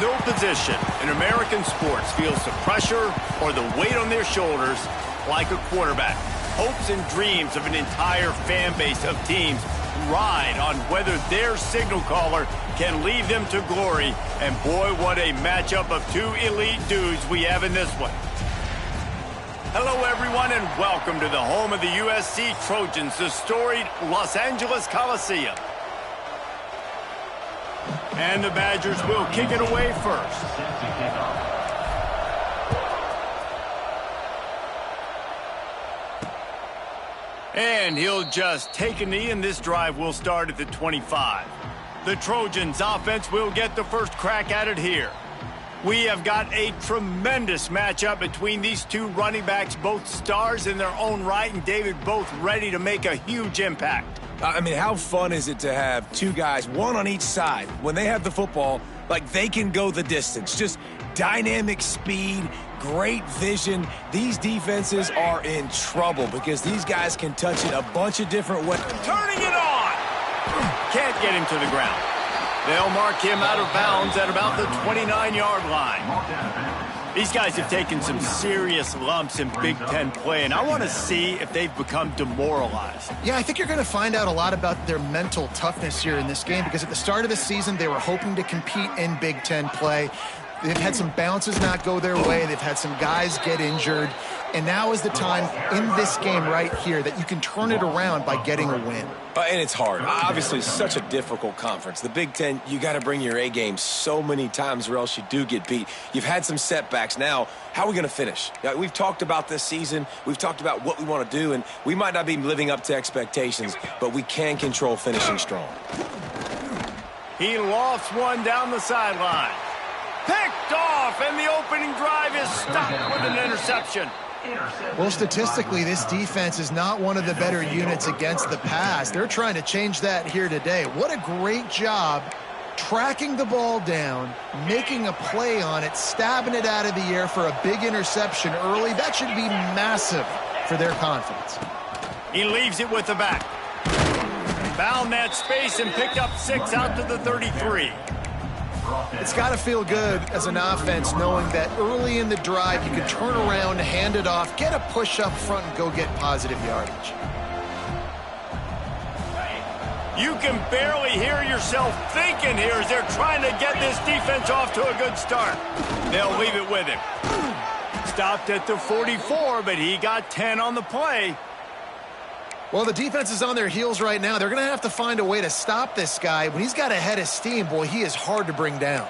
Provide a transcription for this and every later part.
No position in American sports feels the pressure or the weight on their shoulders like a quarterback. Hopes and dreams of an entire fan base of teams ride on whether their signal caller can lead them to glory. And boy, what a matchup of two elite dudes we have in this one. Hello, everyone, and welcome to the home of the USC Trojans, the storied Los Angeles Coliseum. And the Badgers will kick it away first. And he'll just take a knee, and this drive will start at the 25. The Trojans offense will get the first crack at it here. We have got a tremendous matchup between these two running backs, both stars in their own right, and David, both ready to make a huge impact. I mean, how fun is it to have two guys, one on each side, when they have the football, like they can go the distance. Just dynamic speed, great vision. These defenses are in trouble because these guys can touch it a bunch of different ways. Turning it on! Can't get him to the ground. They'll mark him out of bounds at about the 29-yard line. These guys have taken some serious lumps in Big Ten play, and I want to see if they've become demoralized. Yeah, I think you're going to find out a lot about their mental toughness here in this game because at the start of the season, they were hoping to compete in Big Ten play. They've had some bounces not go their way. They've had some guys get injured. And now is the time in this game right here that you can turn it around by getting a win. And it's hard. Obviously, it's such a difficult conference. The Big Ten, you got to bring your A game so many times or else you do get beat. You've had some setbacks. Now, how are we going to finish? We've talked about this season. We've talked about what we want to do, and we might not be living up to expectations, but we can control finishing strong. He lofts one down the sideline. Picked off, and the opening drive is stopped with an interception. Well, statistically, this defense is not one of the better units against the pass. They're trying to change that here today. What a great job tracking the ball down, making a play on it, stabbing it out of the air for a big interception early. That should be massive for their confidence. He leaves it with the back. Found that space and picked up 6 out to the 33. It's got to feel good as an offense knowing that early in the drive you can turn around, hand it off, get a push up front, and go get positive yardage. You can barely hear yourself thinking here as they're trying to get this defense off to a good start. They'll leave it with him. Stopped at the 44, but he got 10 on the play. Well, the defense is on their heels right now. They're going to have to find a way to stop this guy. When he's got a head of steam, boy, he is hard to bring down.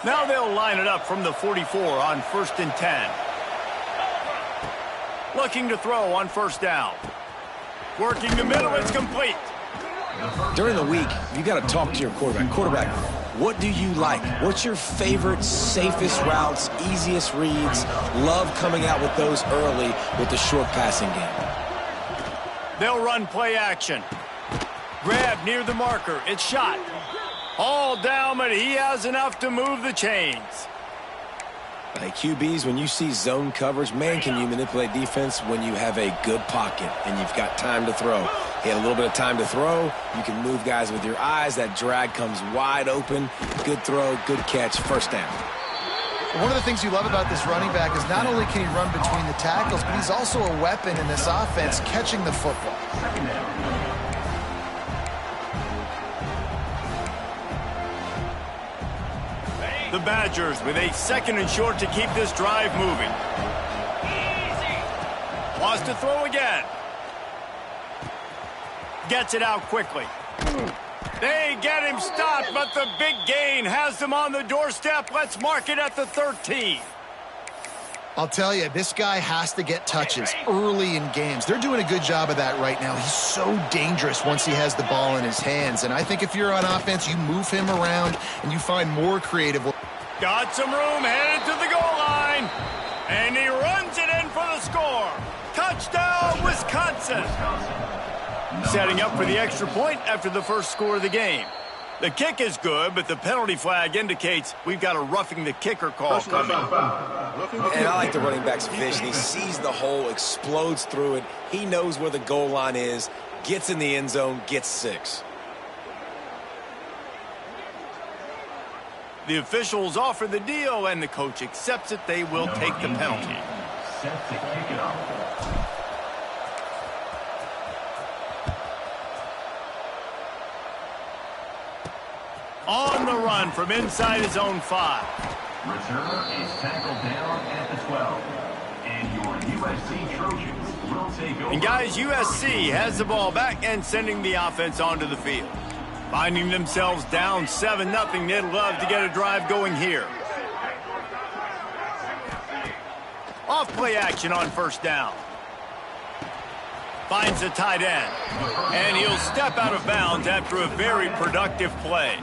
Now they'll line it up from the 44 on 1st and 10. Looking to throw on 1st down. Working the middle, it's complete. During the week, you got to talk to your quarterback. Quarterback, what do you like? What's your favorite, safest routes, easiest reads? Love coming out with those early with the short passing game. They'll run play action. Grab near the marker. It's shot. All down, but he has enough to move the chains. Hey, QBs, when you see zone coverage, man, can you manipulate defense when you have a good pocket and you've got time to throw. He had a little bit of time to throw. You can move guys with your eyes. That drag comes wide open. Good throw, good catch, 1st down. One of the things you love about this running back is not only can he run between the tackles, but he's also a weapon in this offense, catching the football. The Badgers with a 2nd and short to keep this drive moving. Wants to throw again. Gets it out quickly. They get him stopped, but the big gain has them on the doorstep. Let's mark it at the 13. I'll tell you, this guy has to get touches early in games. They're doing a good job of that right now. He's so dangerous once he has the ball in his hands. And I think if you're on offense, you move him around and you find more creative. Got some room, headed to the goal line. And he runs it in for the score. Touchdown, Wisconsin. Setting up for the extra point after the first score of the game. The kick is good, but the penalty flag indicates we've got a roughing the kicker call coming. And I like the running back's vision. He sees the hole, explodes through it. He knows where the goal line is. gets in the end zone, gets 6. The officials offer the deal, and the coach accepts it. They will take the penalty. Set to kick it off. On the run from inside his own 5. Returner is tackled down at the 12. And your USC Trojans will take over. And guys, USC has the ball back and sending the offense onto the field. Finding themselves down 7-0, they'd love to get a drive going here. Off play action on first down. Finds the tight end. And he'll step out of bounds after a very productive play.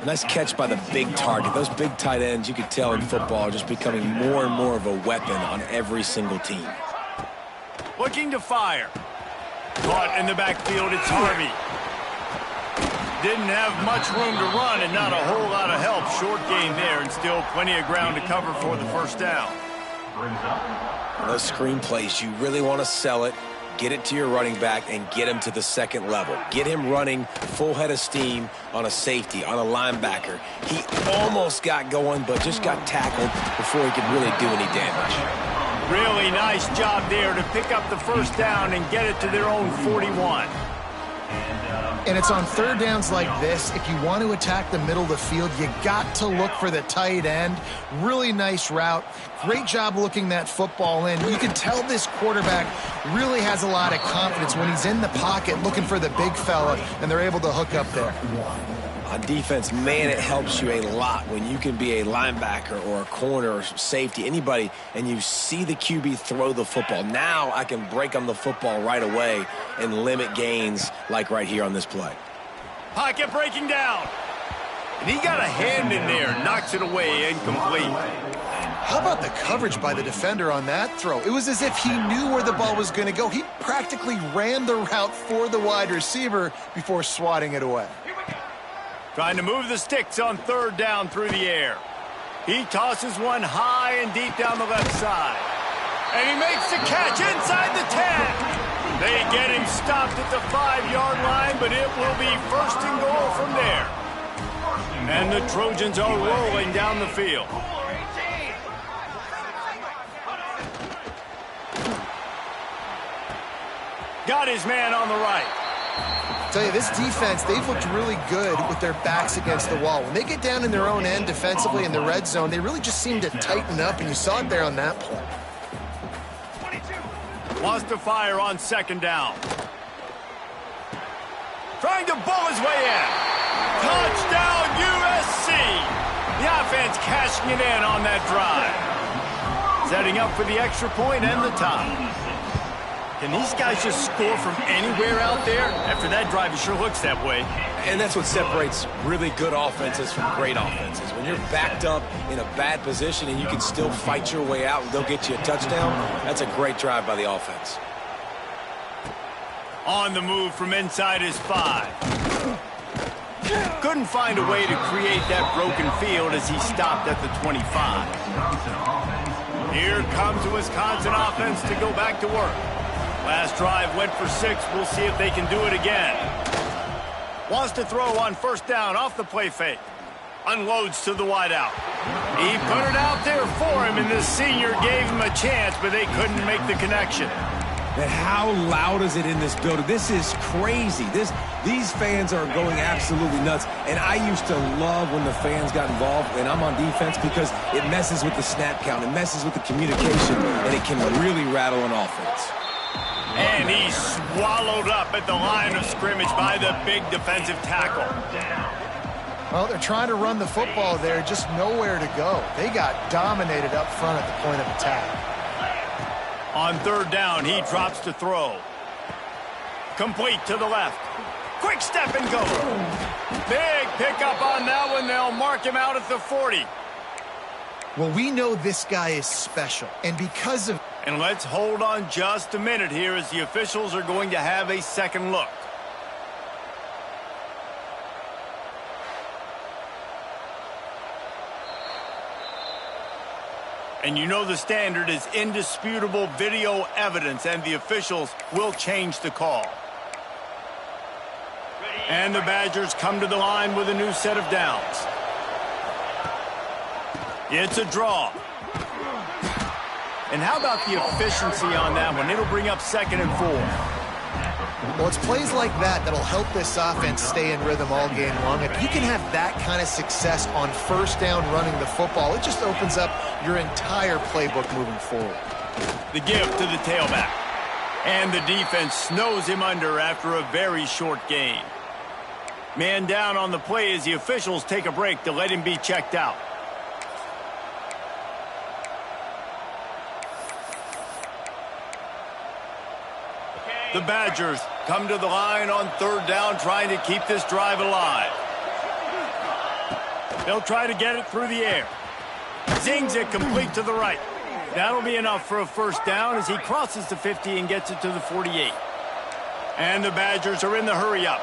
Nice catch by the big target. Those big tight ends, you could tell in football, are just becoming more and more of a weapon on every single team. Looking to fire. Caught in the backfield, it's Harvey. Didn't have much room to run and not a whole lot of help. Short gain there and still plenty of ground to cover for the first down. Those screen plays, you really want to sell it, get it to your running back, and get him to the second level. Get him running full head of steam on a safety, on a linebacker. He almost got going, but just got tackled before he could really do any damage. Really nice job there to pick up the first down and get it to their own 41. And it's on third downs like this. If you want to attack the middle of the field, you got to look for the tight end. Really nice route. Great job looking that football in. You can tell this quarterback really has a lot of confidence when he's in the pocket looking for the big fella, and they're able to hook up there. On defense, man, it helps you a lot when you can be a linebacker or a corner or safety, anybody, and you see the QB throw the football. Now I can break on the football right away and limit gains like right here on this play. Pocket breaking down. And he got a hand in there, knocks it away, incomplete. How about the coverage by the defender on that throw? It was as if he knew where the ball was going to go. He practically ran the route for the wide receiver before swatting it away. Trying to move the sticks on third down through the air. He tosses one high and deep down the left side. And he makes the catch inside the 10. They get him stopped at the 5-yard line, but it will be first and goal from there. And the Trojans are rolling down the field. Got his man on the right. Tell you, this defense, they've looked really good with their backs against the wall. When they get down in their own end defensively in the red zone, they really just seem to tighten up, and you saw it there on that play. Wants to fire on second down. Trying to bull his way in. Touchdown, USC. The offense cashing it in on that drive. Setting up for the extra point and the tie. Can these guys just score from anywhere out there? After that drive, it sure looks that way. And that's what separates really good offenses from great offenses. When you're backed up in a bad position and you can still fight your way out and they'll get you a touchdown, that's a great drive by the offense. On the move from inside his 5. Couldn't find a way to create that broken field as he stopped at the 25. Here comes the Wisconsin offense to go back to work. Last drive went for 6. We'll see if they can do it again. Wants to throw on first down off the play fake. Unloads to the wideout. He put it out there for him, and the senior gave him a chance, but they couldn't make the connection. And how loud is it in this building? This is crazy. These fans are going absolutely nuts. And I used to love when the fans got involved, and I'm on defense, because it messes with the snap count. It messes with the communication, and it can really rattle an offense. And he's swallowed up at the line of scrimmage by the big defensive tackle. Well, they're trying to run the football there, just nowhere to go. They got dominated up front at the point of attack. On third down, he drops to throw. Complete to the left. Quick step and go. Big pickup on that one. They'll mark him out at the 40. Well, we know this guy is special, and because of... And let's hold on just a minute here as the officials are going to have a second look. And you know the standard is indisputable video evidence, and the officials will change the call. And the Badgers come to the line with a new set of downs. It's a draw. And how about the efficiency on that one? It'll bring up 2nd and 4. Well, it's plays like that that'll help this offense stay in rhythm all game long. If you can have that kind of success on 1st down running the football, it just opens up your entire playbook moving forward. The give to the tailback. And the defense snows him under after a very short gain. Man down on the play as the officials take a break to let him be checked out. The Badgers come to the line on 3rd down, trying to keep this drive alive. They'll try to get it through the air. Zings it complete to the right. That'll be enough for a 1st down as he crosses the 50 and gets it to the 48. And the Badgers are in the hurry-up.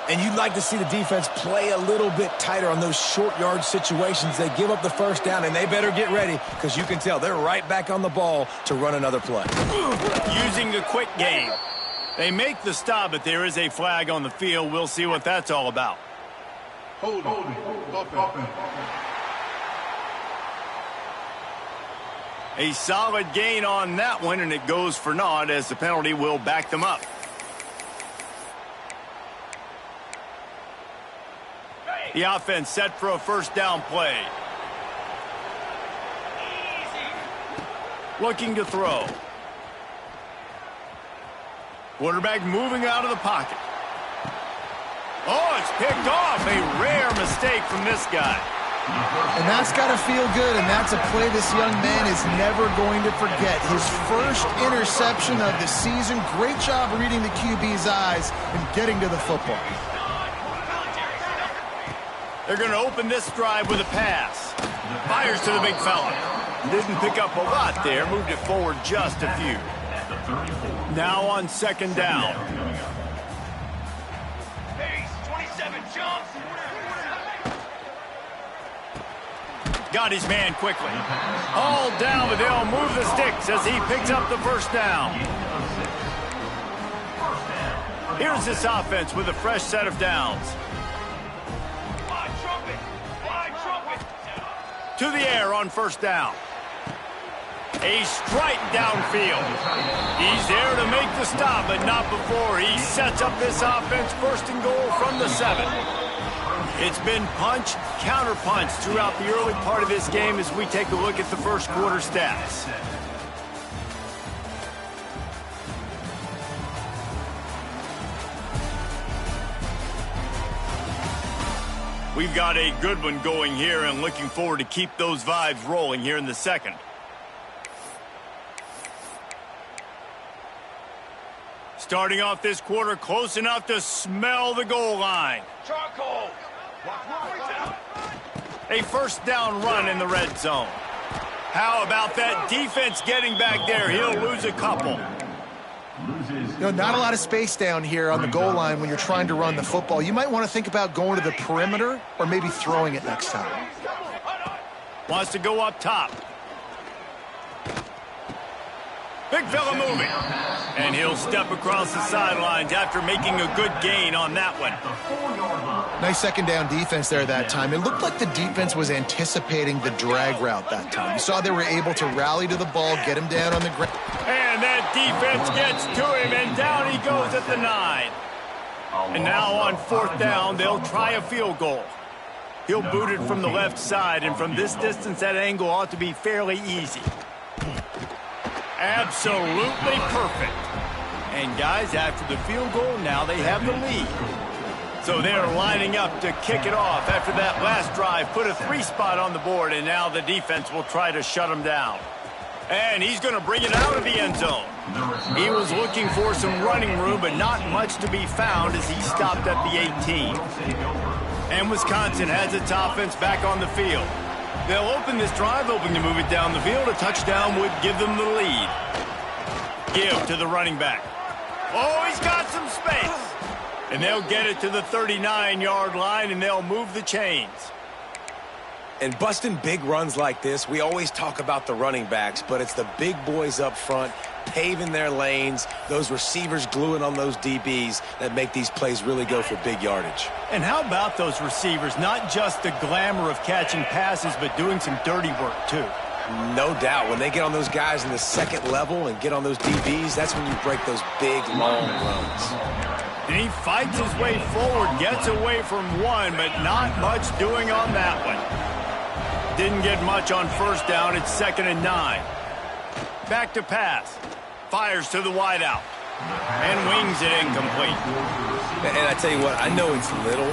And you'd like to see the defense play a little bit tighter on those short yard situations. They give up the 1st down, and they better get ready because you can tell they're right back on the ball to run another play. Using the quick game. They make the stop, but there is a flag on the field. We'll see what that's all about. Hold on. A solid gain on that one, and it goes for naught as the penalty will back them up. The offense set for a 1st down play. Looking to throw. Quarterback moving out of the pocket. Oh, it's picked off. A rare mistake from this guy. And that's got to feel good, and that's a play this young man is never going to forget. His 1st interception of the season. Great job reading the QB's eyes and getting to the football. They're going to open this drive with a pass. Fires to the big fella. Didn't pick up a lot there. Moved it forward just a few. Now on 2nd down. 27 jumps. Got his man quickly. All down, but they'll move the sticks as he picks up the 1st down. Here's this offense with a fresh set of downs. To the air on 1st down. A strike downfield. He's there to make the stop, but not before he sets up this offense 1st and goal from the 7. It's been punch, counter punch throughout the early part of this game as we take a look at the 1st quarter stats. We've got a good one going here and looking forward to keep those vibes rolling here in the 2nd. Starting off this quarter close enough to smell the goal line. Charcoal. A 1st down run in the red zone. How about that defense getting back there? He'll lose a couple. You know, not a lot of space down here on the goal line when you're trying to run the football. You might want to think about going to the perimeter or maybe throwing it next time. Wants to go up top. Big fella moving. And he'll step across the sidelines after making a good gain on that one. Nice 2nd down defense there that time. It looked like the defense was anticipating the drag route that time. You saw they were able to rally to the ball, get him down on the ground. And that defense gets to him, and down he goes at the 9. And now on 4th down, they'll try a field goal. He'll boot it from the left side, and from this distance, that angle ought to be fairly easy. Absolutely perfect. And guys, after the field goal, now they have the lead. So they're lining up to kick it off after that last drive. Put a 3 spot on the board, and now the defense will try to shut him down. And he's going to bring it out of the end zone. He was looking for some running room, but not much to be found as he stopped at the 18. And Wisconsin has its offense back on the field. They'll open this drive, hoping to move it down the field. A touchdown would give them the lead. Give to the running back. Oh, he's got some space. And they'll get it to the 39-yard line, and they'll move the chains. And busting big runs like this, we always talk about the running backs, but it's the big boys up front paving their lanes, those receivers gluing on those DBs that make these plays really go for big yardage. And how about those receivers? Not just the glamour of catching passes, but doing some dirty work, too. No doubt. When they get on those guys in the second level and get on those DBs, that's when you break those big, long runs. And he fights his way forward, gets away from one, but not much doing on that one. Didn't get much on first down. It's 2nd and 9. Back to pass. Fires to the wideout. And wings it incomplete. And I tell you what, I know it's little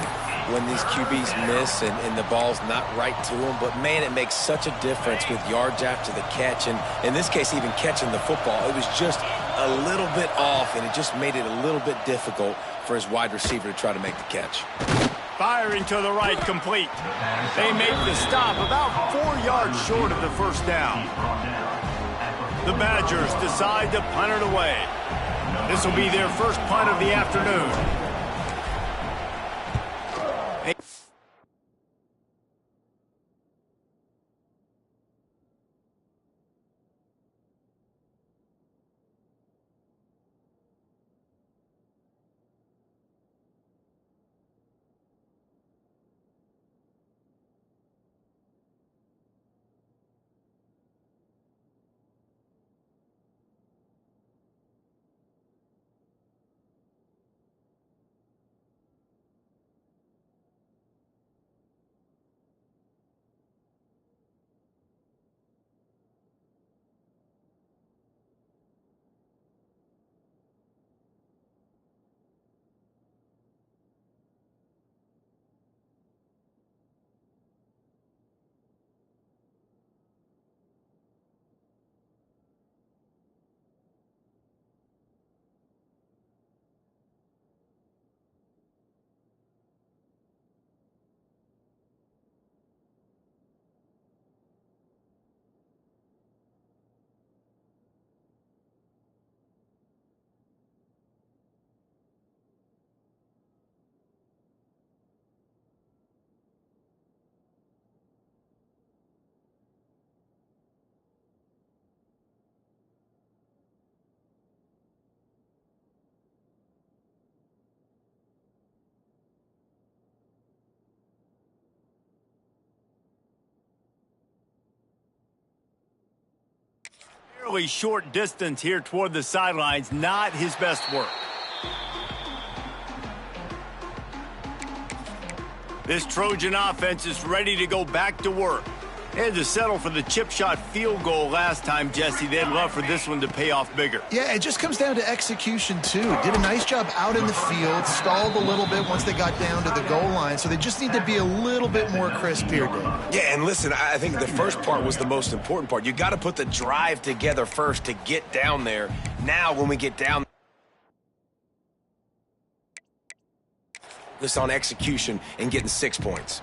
when these QBs miss and the ball's not right to them, but man, it makes such a difference with yards after the catch, and in this case, even catching the football. It was just a little bit off, and it just made it a little bit difficult for his wide receiver to try to make the catch. Firing to the right, complete. They make the stop about 4 yards short of the first down. The Badgers decide to punt it away. This will be their first punt of the afternoon. Fairly short distance here toward the sidelines, not his best work. This Trojan offense is ready to go back to work. They had to settle for the chip shot field goal last time, Jesse. They'd love for this one to pay off bigger. Yeah, it just comes down to execution, too. Did a nice job out in the field, stalled a little bit once they got down to the goal line, so they just need to be a little bit more crisp here, Dave. Yeah, and listen, I think the first part was the most important part. You got to put the drive together first to get down there. Now, when we get down, this on execution and getting 6 points.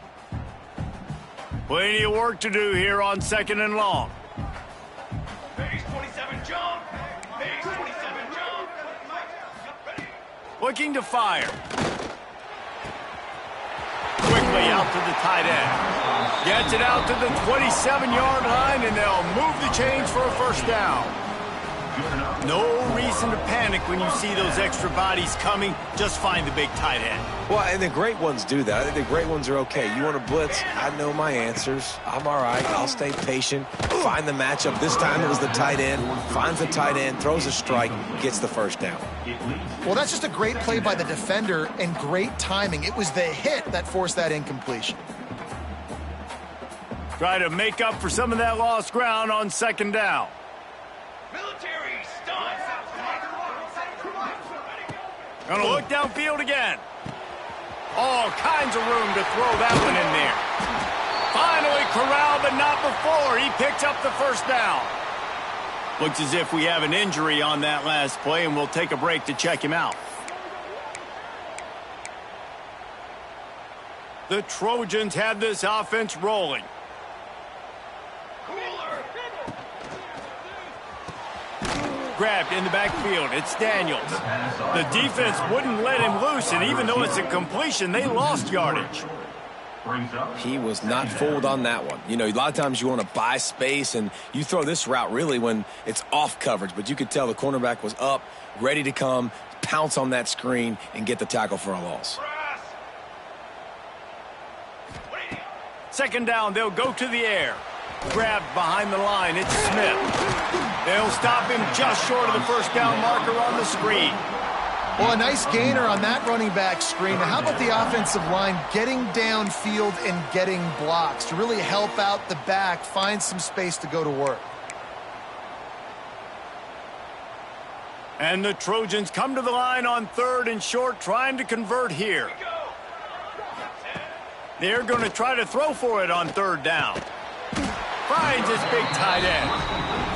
Plenty of work to do here on 2nd and long. Base 27 jump. Base 27 jump. Ready. Looking to fire. Quickly out to the tight end. Gets it out to the 27-yard line, and they'll move the chains for a first down. No reason to panic when you see those extra bodies coming. Just find the big tight end. Well, and the great ones do that. I think the great ones are okay. You want to blitz? I know my answers. I'm all right. I'll stay patient. Find the matchup. This time it was the tight end. Finds the tight end, throws a strike, gets the first down. Well, that's just a great play by the defender and great timing. It was the hit that forced that incompletion. Try to make up for some of that lost ground on 2nd down. Military stun. Gonna look downfield again. All kinds of room to throw that one in there. Finally corralled, but not before. He picks up the first down. Looks as if we have an injury on that last play, and we'll take a break to check him out. The Trojans have this offense rolling. Grabbed in the backfield. It's Daniels. The defense wouldn't let him loose, and even though it's a completion, they lost yardage. Brings up. He was not fooled on that one. You know, a lot of times you want to buy space, and you throw this route really when it's off coverage. But you could tell the cornerback was up, ready to come, pounce on that screen, and get the tackle for a loss. Second down, they'll go to the air. Grabbed behind the line, it's Smith. They'll stop him just short of the first down marker on the screen. Well, a nice gainer on that running back screen. Now, how about the offensive line getting downfield and getting blocks to really help out the back, find some space to go to work? And the Trojans come to the line on 3rd and short, trying to convert here. They're going to try to throw for it on 3rd down. Finds his big tight end.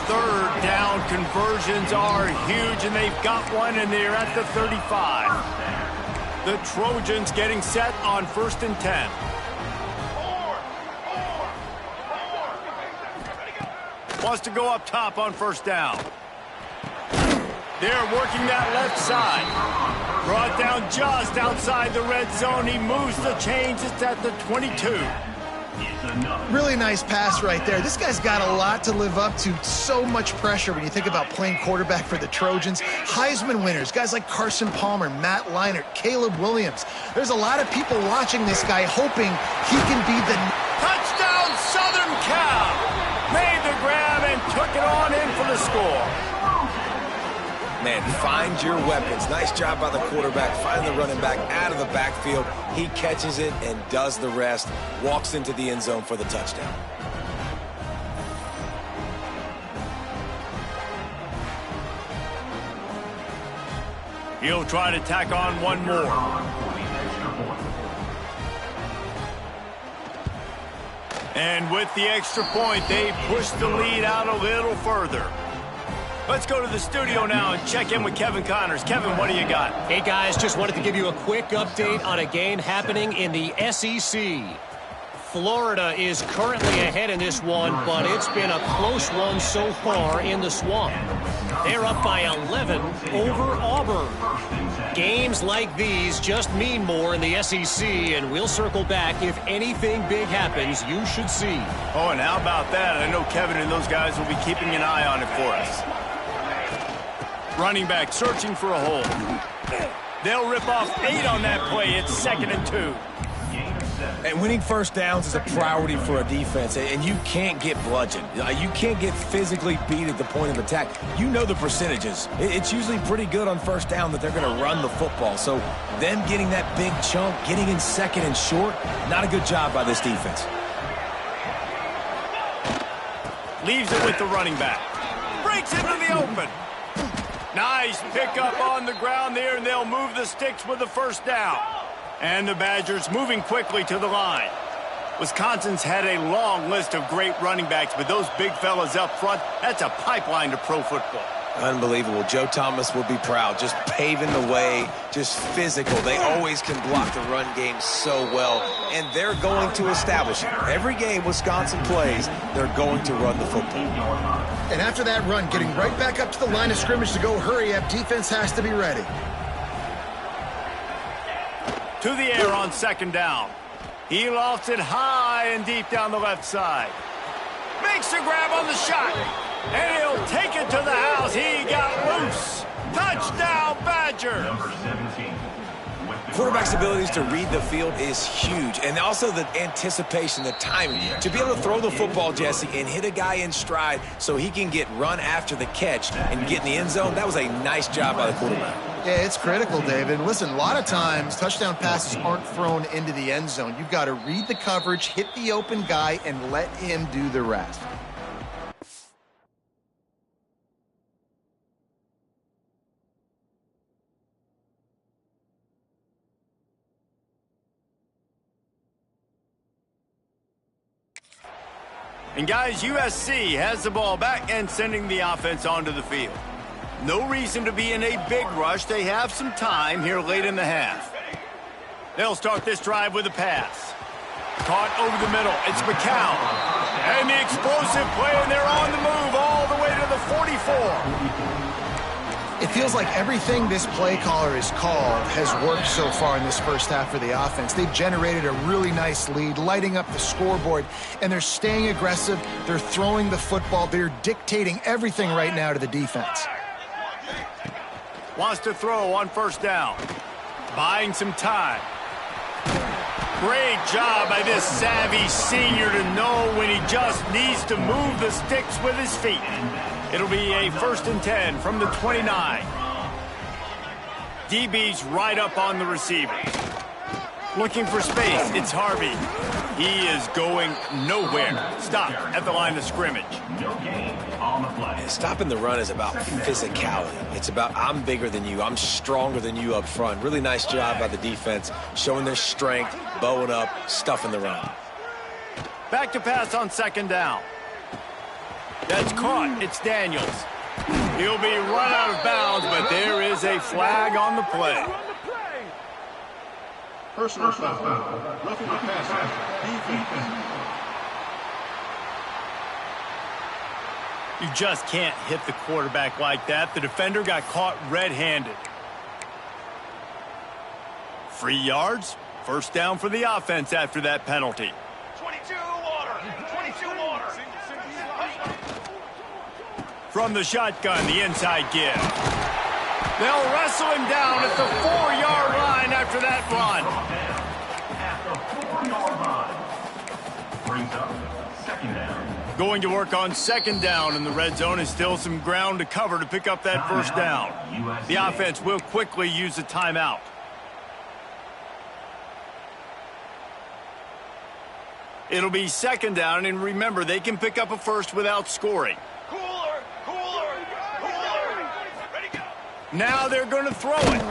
3rd down conversions are huge, and they've got one, and they're at the 35. The Trojans getting set on 1st and 10. Wants to go up top on 1st down. They're working that left side. Brought down just outside the red zone. He moves the chains. It's at the 22. Really nice pass right there. This guy's got a lot to live up to. So much pressure when you think about playing quarterback for the Trojans. Heisman winners, guys like Carson Palmer, Matt Leinart, Caleb Williams. There's a lot of people watching this guy hoping he can be the... Touchdown, Southern Cal! Made the grab and took it on in for the score. Man, find your weapons. Nice job by the quarterback. Find the running back out of the backfield. He catches it and does the rest. Walks into the end zone for the touchdown. He'll try to tack on one more. And with the extra point, they push the lead out a little further. Let's go to the studio now and check in with Kevin Connors. Kevin, what do you got? Hey, guys, just wanted to give you a quick update on a game happening in the SEC. Florida is currently ahead in this one, but it's been a close one so far in the Swamp. They're up by 11 over Auburn. Games like these just mean more in the SEC, and we'll circle back if anything big happens you should see. Oh, and how about that? I know Kevin and those guys will be keeping an eye on it for us. Running back searching for a hole. They'll rip off 8 on that play. It's 2nd and 2. And winning first downs is a priority for a defense, and you can't get bludgeoned. You can't get physically beat at the point of attack. You know the percentages. It's usually pretty good on first down that they're going to run the football. So them getting that big chunk, getting in 2nd and short, not a good job by this defense. Leaves it with the running back. Breaks into the open. Nice pickup on the ground there, and they'll move the sticks with the first down. And the Badgers moving quickly to the line. Wisconsin's had a long list of great running backs, but those big fellas up front, that's a pipeline to pro football. Unbelievable. Joe Thomas will be proud. Just paving the way, just physical. They always can block the run game so well, and they're going to establish it. Every game Wisconsin plays, they're going to run the football. And after that run, getting right back up to the line of scrimmage to go hurry up, defense has to be ready. To the air on 2nd down. He lofts it high and deep down the left side. Makes a grab on the shot. And he'll take it to the house. He got loose. Touchdown, Badger. Number 17. Quarterback's abilities to read the field is huge, and also the anticipation, the timing. To be able to throw the football, Jesse, and hit a guy in stride so he can get run after the catch and get in the end zone, that was a nice job by the quarterback. Yeah, it's critical, David. Listen, a lot of times touchdown passes aren't thrown into the end zone. You've got to read the coverage, hit the open guy, and let him do the rest. And guys, USC has the ball back and sending the offense onto the field. No reason to be in a big rush. They have some time here late in the half. They'll start this drive with a pass. Caught over the middle. It's McCown. And the explosive play, and they're on the move all the way to the 44. It feels like everything this play caller has called has worked so far in this first half for the offense. They've generated a really nice lead, lighting up the scoreboard, and they're staying aggressive. They're throwing the football. They're dictating everything right now to the defense. Wants to throw on first down. Buying some time. Great job by this savvy senior to know when he just needs to move the sticks with his feet. It'll be a 1st and 10 from the 29. DB's right up on the receiver. Looking for space. It's Harvey. He is going nowhere. Stop at the line of scrimmage. No gain on the play. Stopping the run is about physicality. It's about I'm bigger than you. I'm stronger than you up front. Really nice job by the defense, showing their strength, bowing up, stuffing the run. Back to pass on 2nd down. That's caught. It's Daniels. He'll be run out of bounds, but there is a flag on the play. Personal foul. Roughing the passer. Defense. You just can't hit the quarterback like that. The defender got caught red-handed. 3 yards. 1st down for the offense after that penalty. 22 water. 22 water. From the shotgun, the inside give. They'll wrestle him down at the 4-yard line after that run. At the 4-yard line. Brings up 2nd down. Going to work on 2nd down in the red zone, and still some ground to cover to pick up that 1st down. The offense will quickly use a timeout. It'll be 2nd down, and remember, they can pick up a 1st without scoring. Cooler. Ready, go. Now they're going to throw it.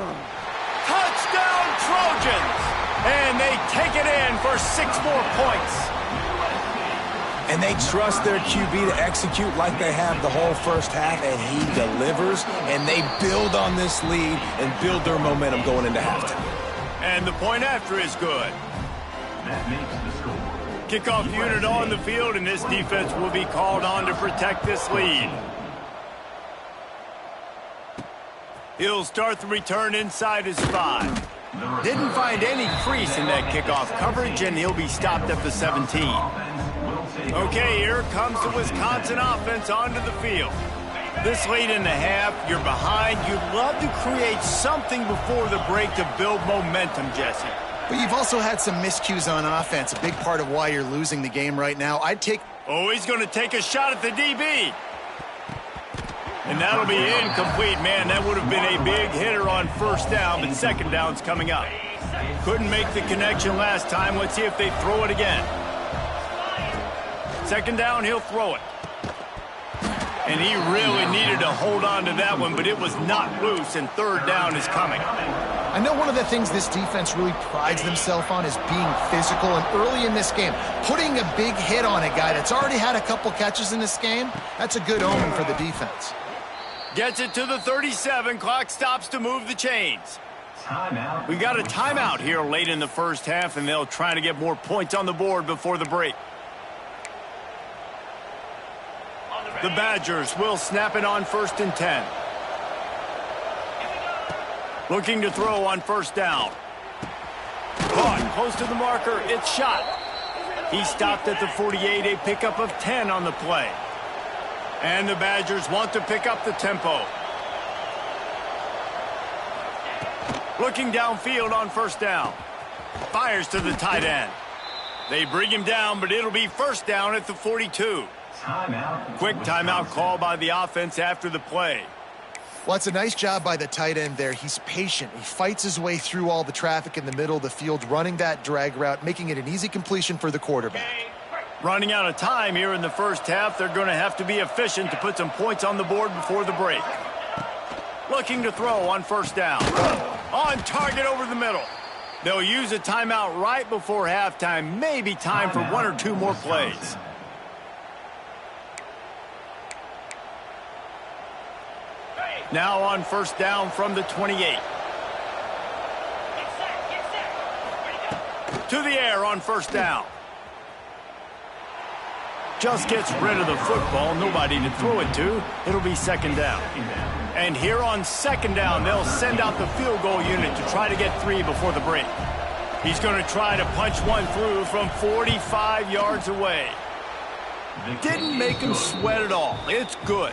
Touchdown, Trojans! And they take it in for 6 more points. And they trust their QB to execute like they have the whole first half, and he delivers, and they build on this lead and build their momentum going into halftime. And the point after is good. That makes the score. Kickoff unit on the field, and this defense will be called on to protect this lead. He'll start the return inside his 5. Didn't find any crease in that kickoff coverage, and he'll be stopped at the 17. Okay, here comes the Wisconsin offense onto the field. This late in the half, you're behind. You'd love to create something before the break to build momentum, Jesse. But you've also had some miscues on offense, a big part of why you're losing the game right now. Oh, he's going to take a shot at the DB. And that'll be incomplete. Man, that would have been a big hitter on 1st down, but 2nd down's coming up. Couldn't make the connection last time. Let's see if they throw it again. 2nd down, he'll throw it. And he really needed to hold on to that one, but it was not loose, and 3rd down is coming. I know one of the things this defense really prides themselves on is being physical, and early in this game, putting a big hit on a guy that's already had a couple catches in this game, that's a good omen for the defense. Gets it to the 37. Clock stops to move the chains. Timeout. We got a timeout here late in the first half, and they'll try to get more points on the board before the break. The Badgers will snap it on 1st and 10. Looking to throw on 1st down. Caught close to the marker. It's shot. He stopped at the 48, a pickup of 10 on the play. And the Badgers want to pick up the tempo. Looking downfield on 1st down. Fires to the tight end. They bring him down, but it'll be 1st down at the 42. Timeout. Quick timeout call by the offense after the play. Well, it's a nice job by the tight end there. He's patient. He fights his way through all the traffic in the middle of the field, running that drag route, making it an easy completion for the quarterback. Running out of time here in the first half. They're going to have to be efficient to put some points on the board before the break. Looking to throw on 1st down. On target over the middle. They'll use a timeout right before halftime. Maybe time for 1 or 2 more plays. Now on 1st down from the 28. To the air on 1st down. just gets rid of the football, nobody to throw it to. It'll be second down. And here on second down, they'll send out the field goal unit to try to get 3 before the break. He's going to try to punch one through from 45 yards away. Didn't make him sweat at all. It's good.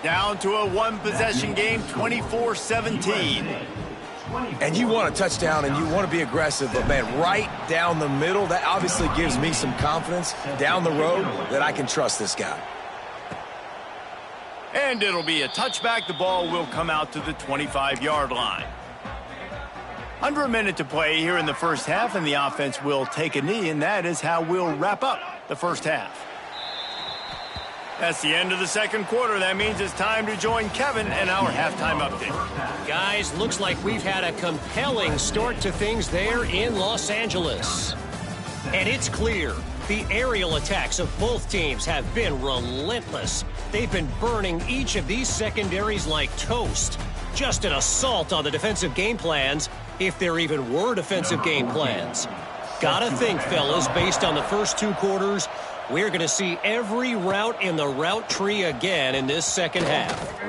Down to a one-possession game, 24-17. And you want a touchdown and you want to be aggressive, but, man, right down the middle, that obviously gives me some confidence down the road that I can trust this guy. And it'll be a touchback. The ball will come out to the 25-yard line. Under a minute to play here in the first half, and the offense will take a knee, and that is how we'll wrap up the first half. That's the end of the second quarter. That means it's time to join Kevin and our halftime update. Guys, looks like we've had a compelling start to things there in Los Angeles. And it's clear the aerial attacks of both teams have been relentless. They've been burning each of these secondaries like toast. Just an assault on the defensive game plans, if there even were defensive game plans. Gotta think, fellas, based on the first 2 quarters, we're going to see every route in the route tree again in this second half.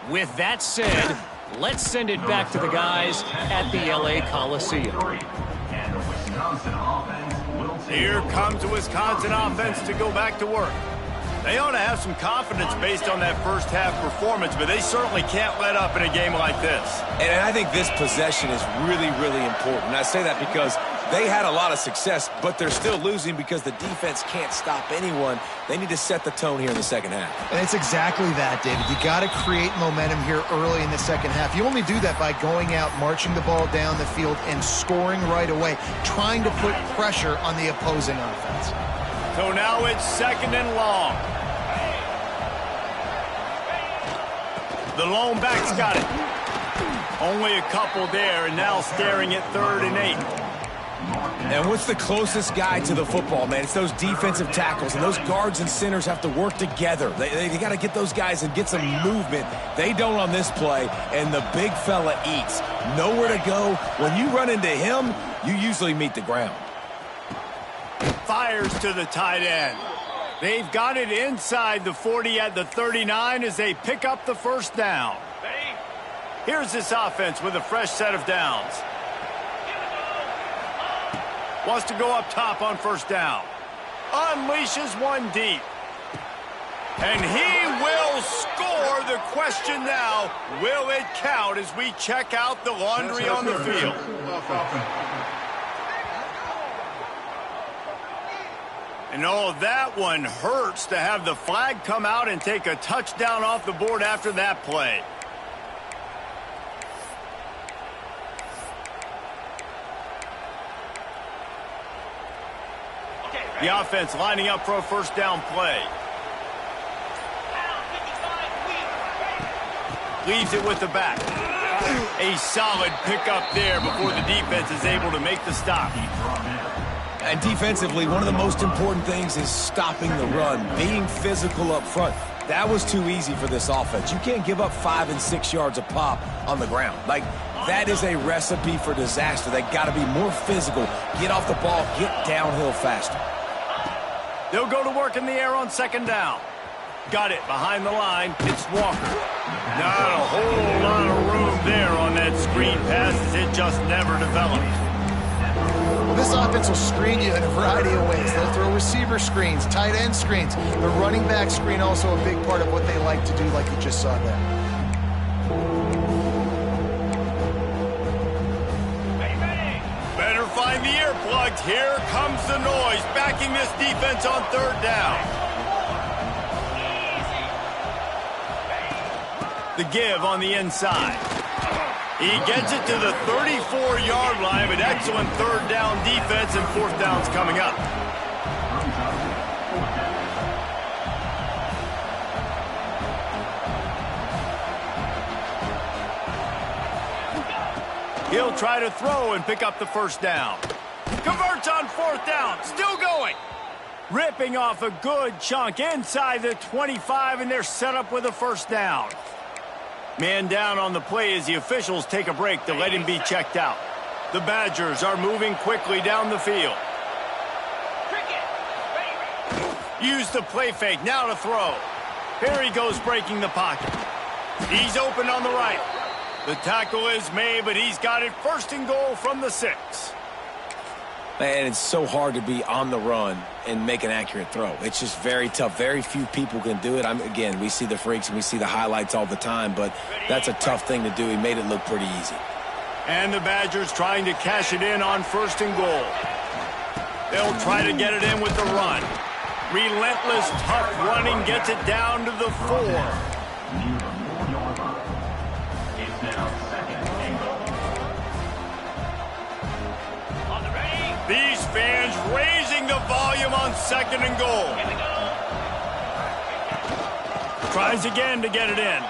With that said, let's send it back to the guys at the LA Coliseum. Here comes the Wisconsin offense to go back to work. They ought to have some confidence based on that first half performance, but they certainly can't let up in a game like this. And I think this possession is really, really important. And I say that because they had a lot of success, but they're still losing because the defense can't stop anyone. They need to set the tone here in the second half. And it's exactly that, David. You got to create momentum here early in the second half. You only do that by going out, marching the ball down the field, and scoring right away, trying to put pressure on the opposing offense. So now it's second and long. The lone back's got it. Only a couple there, and now staring at 3rd and 8. And what's the closest guy to the football, man? It's those defensive tackles, and those guards and centers have to work together. They got to get those guys and get some movement. They don't on this play, and the big fella eats. Nowhere to go. When you run into him, you usually meet the ground. Fires to the tight end. They've got it inside the 40 at the 39 as they pick up the first down. Here's this offense with a fresh set of downs. Wants to go up top on first down. Unleashes one deep. And he will score. The question now, will it count as we check out the laundry on the field? And oh, that one hurts to have the flag come out and take a touchdown off the board after that play. The offense lining up for a first down play. Leaves it with the back. A solid pickup there before the defense is able to make the stop. And defensively, one of the most important things is stopping the run, being physical up front. That was too easy for this offense. You can't give up 5 and 6 yards a pop on the ground. Like, that is a recipe for disaster. They got to be more physical, get off the ball, get downhill faster. They'll go to work in the air on second down. Got it behind the line. It's Walker. Not a whole lot of room there on that screen pass as it just never developed. Well, this offense will screen you in a variety of ways. They'll throw receiver screens, tight end screens. The running back screen also a big part of what they like to do, like you just saw there. Better find the earplugs. Here comes the noise, backing this defense on third down. The give on the inside. He gets it to the 34-yard line, but excellent third down defense, and fourth down's coming up. He'll try to throw and pick up the first down. Converts on fourth down, still going. Ripping off a good chunk inside the 25, and they're set up with a first down. Man down on the play as the officials take a break to let him be checked out. The Badgers are moving quickly down the field. Use the play fake, now to throw. Here he goes breaking the pocket. He's open on the right. The tackle is made, but he's got it first and goal from the 6. Man, it's so hard to be on the run and make an accurate throw. It's just very tough. Very few people can do it. Again, we see the freaks and we see the highlights all the time, but that's a tough thing to do. He made it look pretty easy. And the Badgers trying to cash it in on first and goal. They'll try to get it in with the run. Relentless, tough running gets it down to the 4. Near the 4-yard line. It's now second and goal. On the ready. These fans raising the volume on second and goal. Here we go. Tries again to get it in.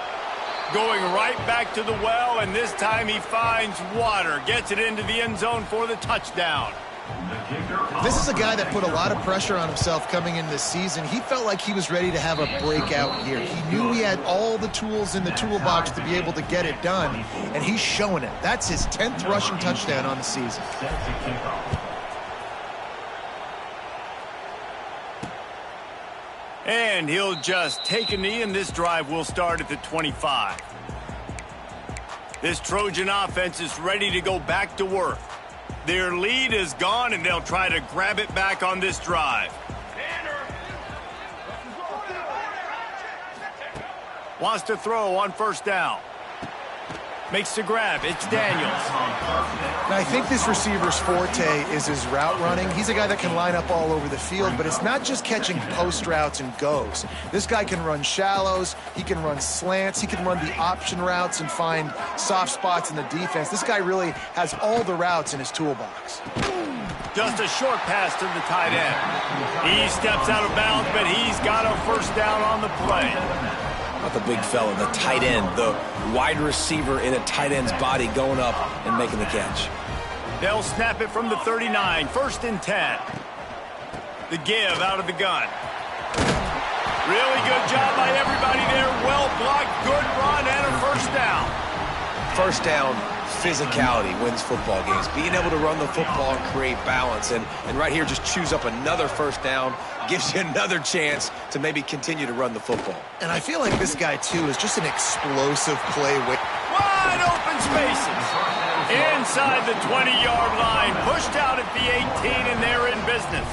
Going right back to the well, and this time he finds water. Gets it into the end zone for the touchdown. This is a guy that put a lot of pressure on himself coming in this season. He felt like he was ready to have a breakout year. He knew he had all the tools in the toolbox to be able to get it done, and he's showing it. That's his 10th rushing touchdown on the season. And he'll just take a knee, and this drive will start at the 25. This Trojan offense is ready to go back to work. Their lead is gone, and they'll try to grab it back on this drive. Wants to throw on first down. Makes the grab. It's Daniels. Now, I think this receiver's forte is his route running. He's a guy that can line up all over the field, but it's not just catching post routes and goes. This guy can run shallows. He can run slants. He can run the option routes and find soft spots in the defense. This guy really has all the routes in his toolbox. Just a short pass to the tight end. He steps out of bounds, but he's got a first down on the play. Not the big fella, the tight end, the wide receiver in a tight end's body going up and making the catch. They'll snap it from the 39, first and 10. The give out of the gun. Really good job by everybody there. Well blocked, good run, and a first down. First down, physicality wins football games. Being able to run the football and create balance. And right here, just choose up another first down, gives you another chance to maybe continue to run the football. And I feel like this guy, too, is just an explosive play. Wide open spaces. Inside the 20-yard line. Pushed out at the 18, and they're in business.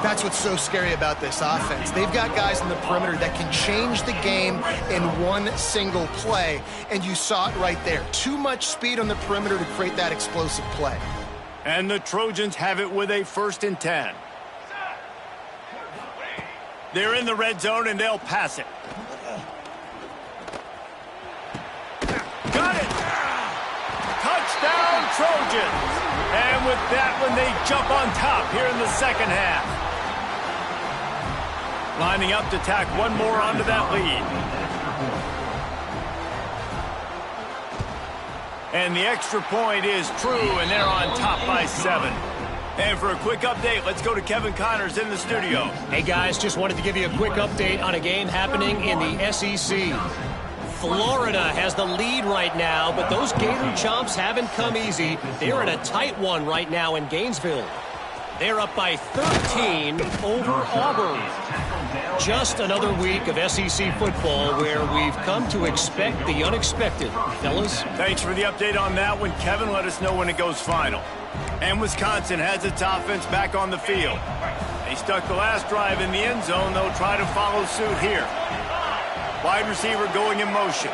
That's what's so scary about this offense. They've got guys in the perimeter that can change the game in one single play, and you saw it right there. Too much speed on the perimeter to create that explosive play. And the Trojans have it with a first and 10. They're in the red zone, and they'll pass it. Got it! Touchdown, Trojans! And with that one, they jump on top here in the second half. Lining up to tack one more onto that lead. And the extra point is true, and they're on top by 7. And for a quick update, let's go to Kevin Connors in the studio. Hey, guys, just wanted to give you a quick update on a game happening in the SEC. Florida has the lead right now, but those Gator Chomps haven't come easy. They're in a tight one right now in Gainesville. They're up by 13 over Auburn. Just another week of SEC football where we've come to expect the unexpected. Fellas? Thanks for the update on that one, Kevin. Let us know when it goes final. And Wisconsin has its offense back on the field. They stuck the last drive in the end zone. They'll try to follow suit here. Wide receiver going in motion.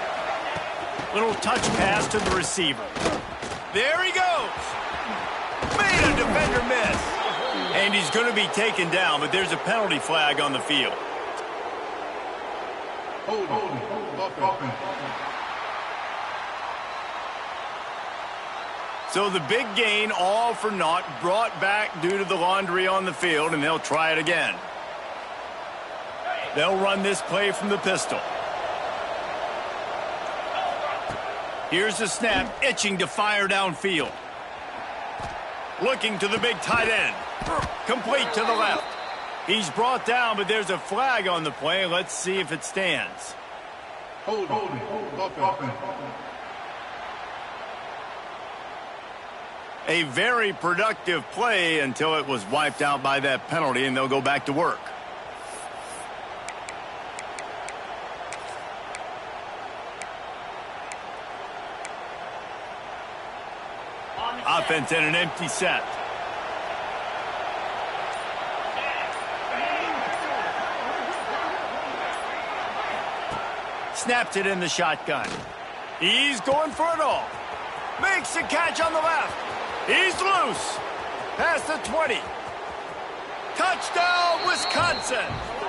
Little touch pass to the receiver. There he goes. Made a defender miss. And he's going to be taken down, but there's a penalty flag on the field. So the big gain, all for naught, brought back due to the laundry on the field, and they'll try it again. They'll run this play from the pistol. Here's the snap, itching to fire downfield. Looking to the big tight end. Complete to the left. He's brought down, but there's a flag on the play. Let's see if it stands. Hold on. A very productive play until it was wiped out by that penalty, and they'll go back to work. offense in an empty set. Snaps it in the shotgun. He's going for it all. Makes a catch on the left. He's loose. Past the 20. Touchdown, Wisconsin.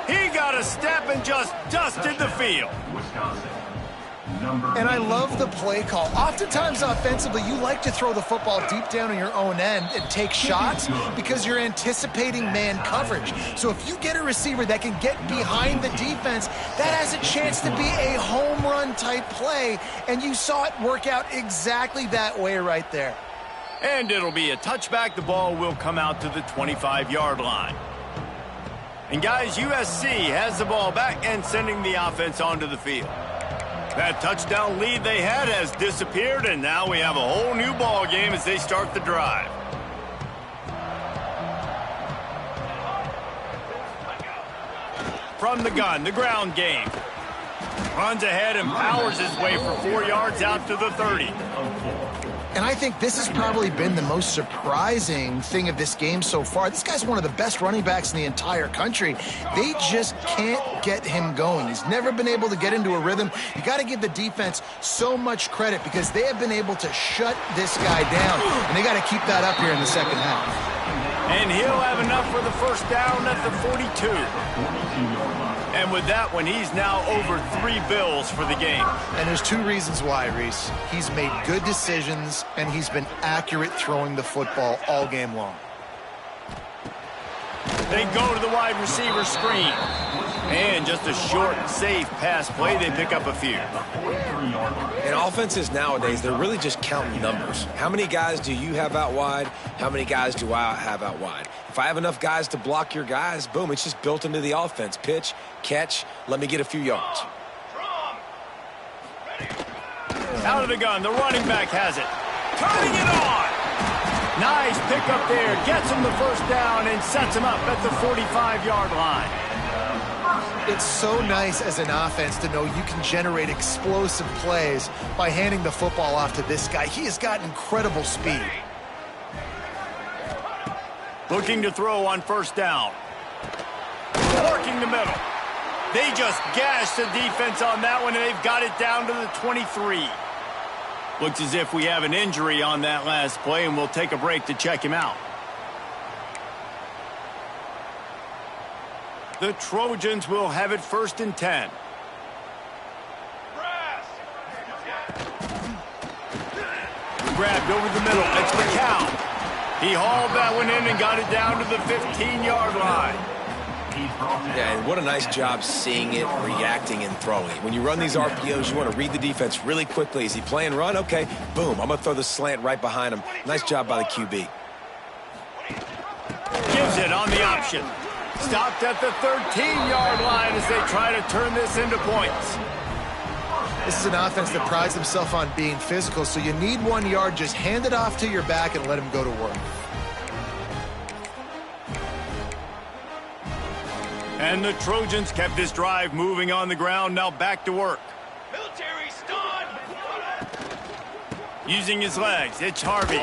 He got a step and just dusted the field. Wisconsin. And I love the play call. Oftentimes offensively, you like to throw the football deep down on your own end and take shots because you're anticipating man coverage. So if you get a receiver that can get behind the defense, that has a chance to be a home run type play, and you saw it work out exactly that way right there. And it'll be a touchback. The ball will come out to the 25-yard line. And guys, USC has the ball back and sending the offense onto the field. That touchdown lead they had has disappeared, and now we have a whole new ball game as they start the drive. From the gun, the ground game. Runs ahead and powers his way for 4 yards out to the 30. And I think this has probably been the most surprising thing of this game so far. This guy's one of the best running backs in the entire country. They just can't get him going. He's never been able to get into a rhythm. You got to give the defense so much credit because they have been able to shut this guy down. And they got to keep that up here in the second half. And he'll have enough for the first down at the 42. And with that one, he's now over 3 bills for the game. And there's 2 reasons why, Reese. He's made good decisions, and he's been accurate throwing the football all game long. They go to the wide receiver screen. And just a short, safe pass play. They pick up a few. In offenses nowadays, they're really just counting numbers. How many guys do you have out wide? How many guys do I have out wide? If I have enough guys to block your guys, boom, it's just built into the offense. Pitch, catch, let me get a few yards. Out of the gun, the running back has it. Turning it on. Nice pickup there. Gets him the first down and sets him up at the 45-yard line. It's so nice as an offense to know you can generate explosive plays by handing the football off to this guy. He has got incredible speed. Looking to throw on first down. Working the middle. They just gashed the defense on that one, and they've got it down to the 23. Looks as if we have an injury on that last play, and we'll take a break to check him out. The Trojans will have it 1st and 10. Grabbed over the middle. It's McCown. He hauled that one in and got it down to the 15-yard line. Yeah, and what a nice job seeing it, reacting, and throwing it. When you run these RPOs, you want to read the defense really quickly. Is he playing run? Okay, boom. I'm going to throw the slant right behind him. Nice job by the QB. Gives it on the option. Stopped at the 13-yard line as they try to turn this into points. This is an offense that prides themselves on being physical, so you need 1 yard. Just hand it off to your back and let him go to work. And the Trojans kept this drive moving on the ground. Now back to work. Military stun. Using his legs, it's Harvey.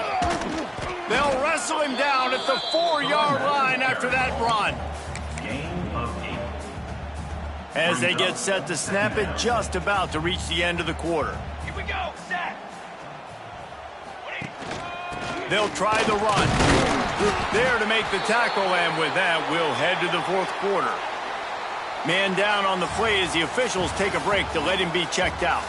They'll wrestle him down at the 4-yard line after that run. Game of 8. As they get set to snap it, just about to reach the end of the quarter. Here we go. Set. They'll try the run. There to make the tackle, and with that, we'll head to the 4th quarter. Man down on the play as the officials take a break to let him be checked out.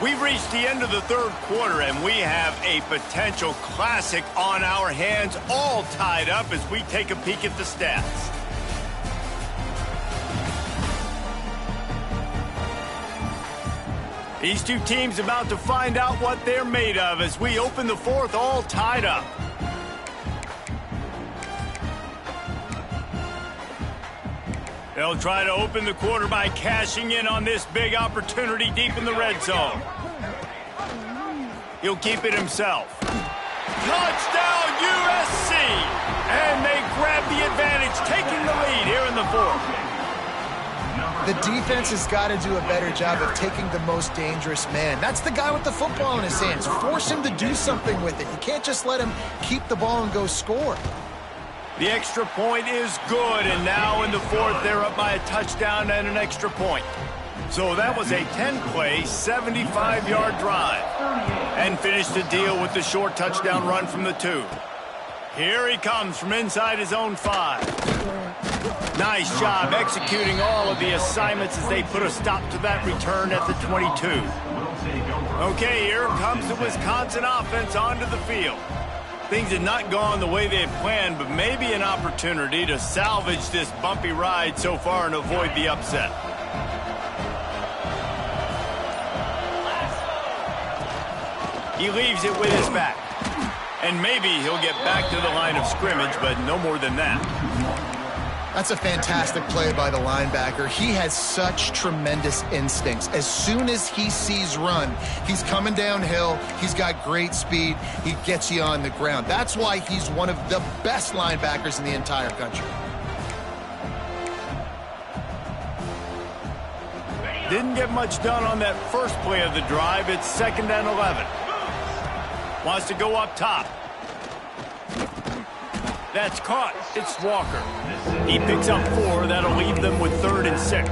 We've reached the end of the 3rd quarter, and we have a potential classic on our hands, all tied up as we take a peek at the stats. These two teams about to find out what they're made of as we open the 4th all tied up. They'll try to open the quarter by cashing in on this big opportunity deep in the red zone. He'll keep it himself. Touchdown USC! And they grab the advantage, taking the lead here in the 4th. The defense has got to do a better job of taking the most dangerous man. That's the guy with the football in his hands. Force him to do something with it. You can't just let him keep the ball and go score. The extra point is good, and now in the fourth, they're up by a touchdown and an extra point. So that was a 10-play, 75-yard drive. And finished the deal with the short touchdown run from the 2. Here he comes from inside his own 5. Nice job executing all of the assignments as they put a stop to that return at the 22. Okay, here comes the Wisconsin offense onto the field. Things had not gone the way they had planned, but maybe an opportunity to salvage this bumpy ride so far and avoid the upset. He leaves it with his back. And maybe he'll get back to the line of scrimmage, but no more than that. That's a fantastic play by the linebacker. He has such tremendous instincts. As soon as he sees run, he's coming downhill. He's got great speed. He gets you on the ground. That's why he's one of the best linebackers in the entire country. Didn't get much done on that first play of the drive. It's 2nd and 11. Wants to go up top. That's caught. It's Walker. He picks up 4. That'll leave them with 3rd and 6.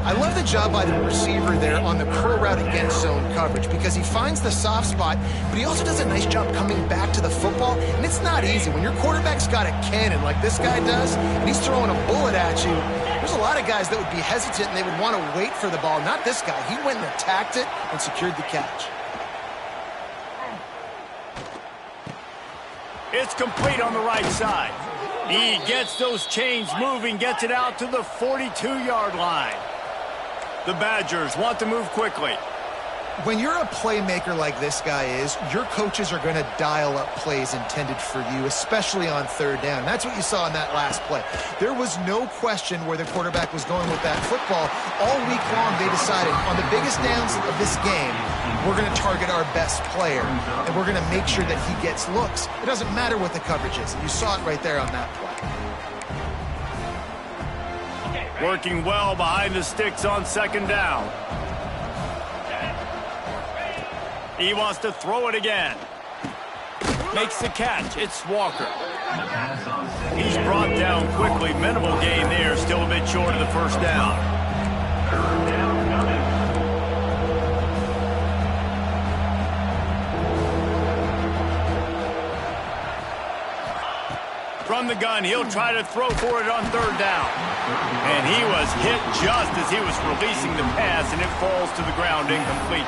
I love the job by the receiver there on the curl route against zone coverage because he finds the soft spot, but he also does a nice job coming back to the football, and it's not easy. When your quarterback's got a cannon like this guy does, and he's throwing a bullet at you, there's a lot of guys that would be hesitant and they would want to wait for the ball. Not this guy. He went and attacked it and secured the catch. It's complete on the right side. He gets those chains moving, gets it out to the 42-yard line. The Badgers want to move quickly. When you're a playmaker like this guy is, your coaches are going to dial up plays intended for you, especially on 3rd down. That's what you saw in that last play. There was no question where the quarterback was going with that football. All week long, they decided on the biggest downs of this game, we're going to target our best player, and we're going to make sure that he gets looks. It doesn't matter what the coverage is. You saw it right there on that play. Working well behind the sticks on 2nd down. He wants to throw it again. Makes the catch. It's Walker. He's brought down quickly. Minimal gain there. Still a bit short of the 1st down. From the gun, he'll try to throw for it on 3rd down. And he was hit just as he was releasing the pass, and it falls to the ground incomplete.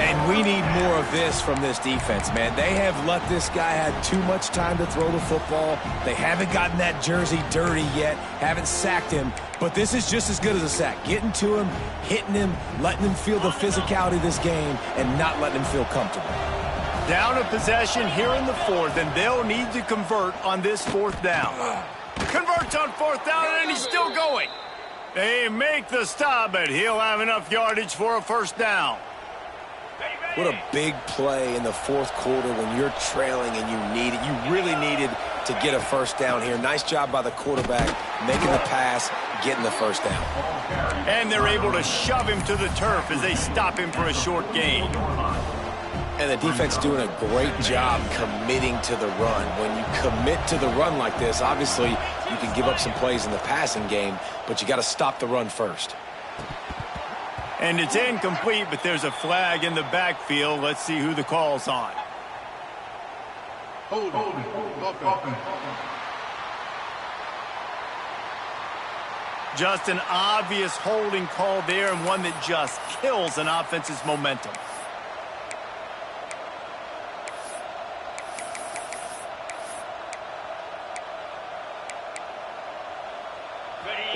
And we need more of this from this defense, man. They have let this guy have too much time to throw the football. They haven't gotten that jersey dirty yet, haven't sacked him. But this is just as good as a sack. Getting to him, hitting him, letting him feel the physicality of this game, and not letting him feel comfortable. Down a possession here in the 4th, and they'll need to convert on this 4th down. Converts on 4th down, and he's still going. They make the stop, but he'll have enough yardage for a 1st down. What a big play in the 4th quarter when you're trailing and you need it. You really needed to get a 1st down here. Nice job by the quarterback making the pass, getting the 1st down. And they're able to shove him to the turf as they stop him for a short gain. And the defense doing a great job committing to the run. When you commit to the run like this, obviously you can give up some plays in the passing game, but you got to stop the run first. And it's incomplete, but there's a flag in the backfield. Let's see who the call's on. Hold on. Just an obvious holding call there, and one that just kills an offense's momentum.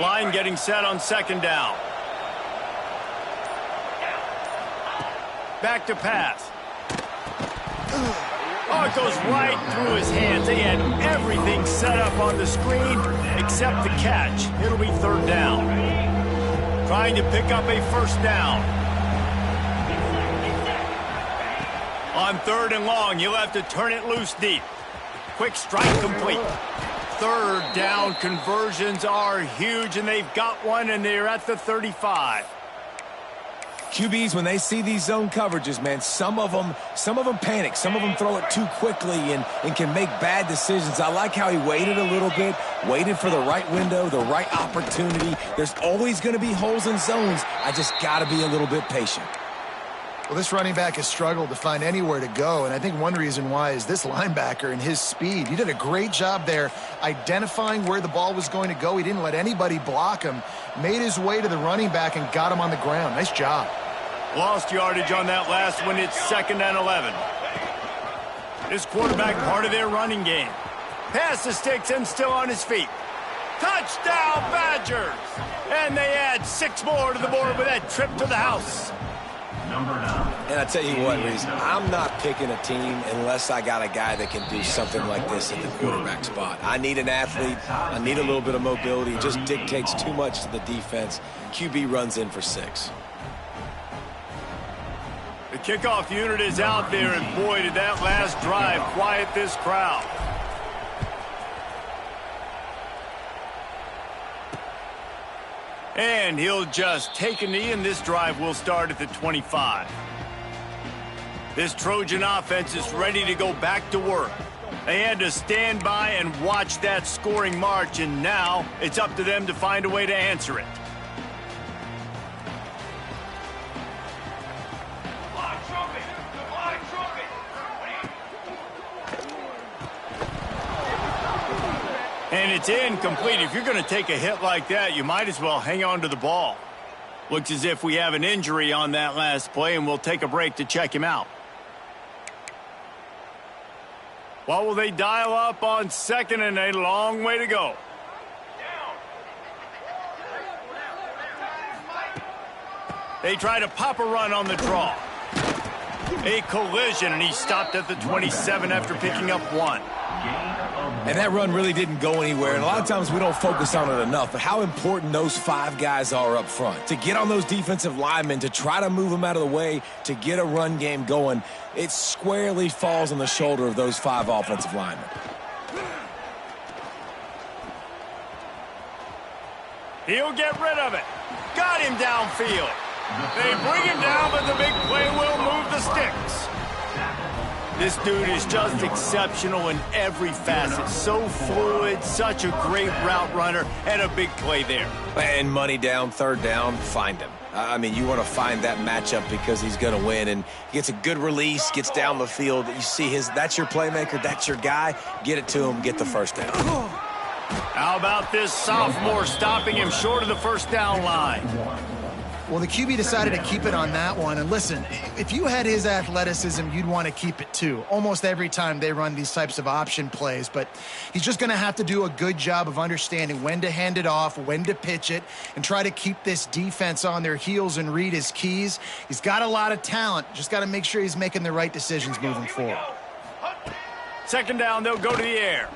Line getting set on 2nd down. Back to pass. Oh, it goes right through his hands. They had everything set up on the screen except the catch. It'll be 3rd down. Trying to pick up a 1st down. On 3rd and long, you'll have to turn it loose deep. Quick strike complete. Third down conversions are huge, and they've got one, and they're at the 35. QBs, when they see these zone coverages, man, some of them panic. Some of them throw it too quickly and can make bad decisions. I like how he waited a little bit, waited for the right window, the right opportunity. There's always going to be holes in zones. I just got to be a little bit patient. Well, this running back has struggled to find anywhere to go, and I think one reason why is this linebacker and his speed. He did a great job there identifying where the ball was going to go. He didn't let anybody block him, made his way to the running back and got him on the ground. Nice job. Lost yardage on that last one. It's 2nd and 11. This quarterback part of their running game. Pass the sticks and still on his feet. Touchdown, Badgers! And they add 6 more to the board with that trip to the house. Number 9. And I tell you what, Reese, I'm not picking a team unless I got a guy that can do something like this at the quarterback spot. I need an athlete. I need a little bit of mobility. It just dictates too much to the defense. QB runs in for 6. The kickoff unit is out there, and boy, did that last drive quiet this crowd. And he'll just take a knee, and this drive will start at the 25. This Trojan offense is ready to go back to work. They had to stand by and watch that scoring march, and now it's up to them to find a way to answer it. And it's incomplete. If you're going to take a hit like that, you might as well hang on to the ball. Looks as if we have an injury on that last play, and we'll take a break to check him out. What will they dial up on 2nd and a long way to go? They try to pop a run on the draw. A collision, and he stopped at the 27 after picking up 1. And that run really didn't go anywhere, and a lot of times we don't focus on it enough, but how important those 5 guys are up front. To get on those defensive linemen, to try to move them out of the way, to get a run game going, it squarely falls on the shoulder of those 5 offensive linemen. He'll get rid of it. Got him downfield. They bring him down, but the big play will move the sticks. This dude is just exceptional in every facet. So fluid, such a great route runner, and a big play there. And money down, 3rd down, find him. I mean, you want to find that matchup because he's going to win, and he gets a good release, gets down the field. You see that's your playmaker, that's your guy. Get it to him, get the 1st down. How about this sophomore stopping him short of the 1st down line? Well, the QB decided to keep it on that one. And listen, if you had his athleticism, you'd want to keep it too. Almost every time they run these types of option plays. But he's just going to have to do a good job of understanding when to hand it off, when to pitch it, and try to keep this defense on their heels and read his keys. He's got a lot of talent. Just got to make sure he's making the right decisions moving forward. 2nd down, they'll go to the air.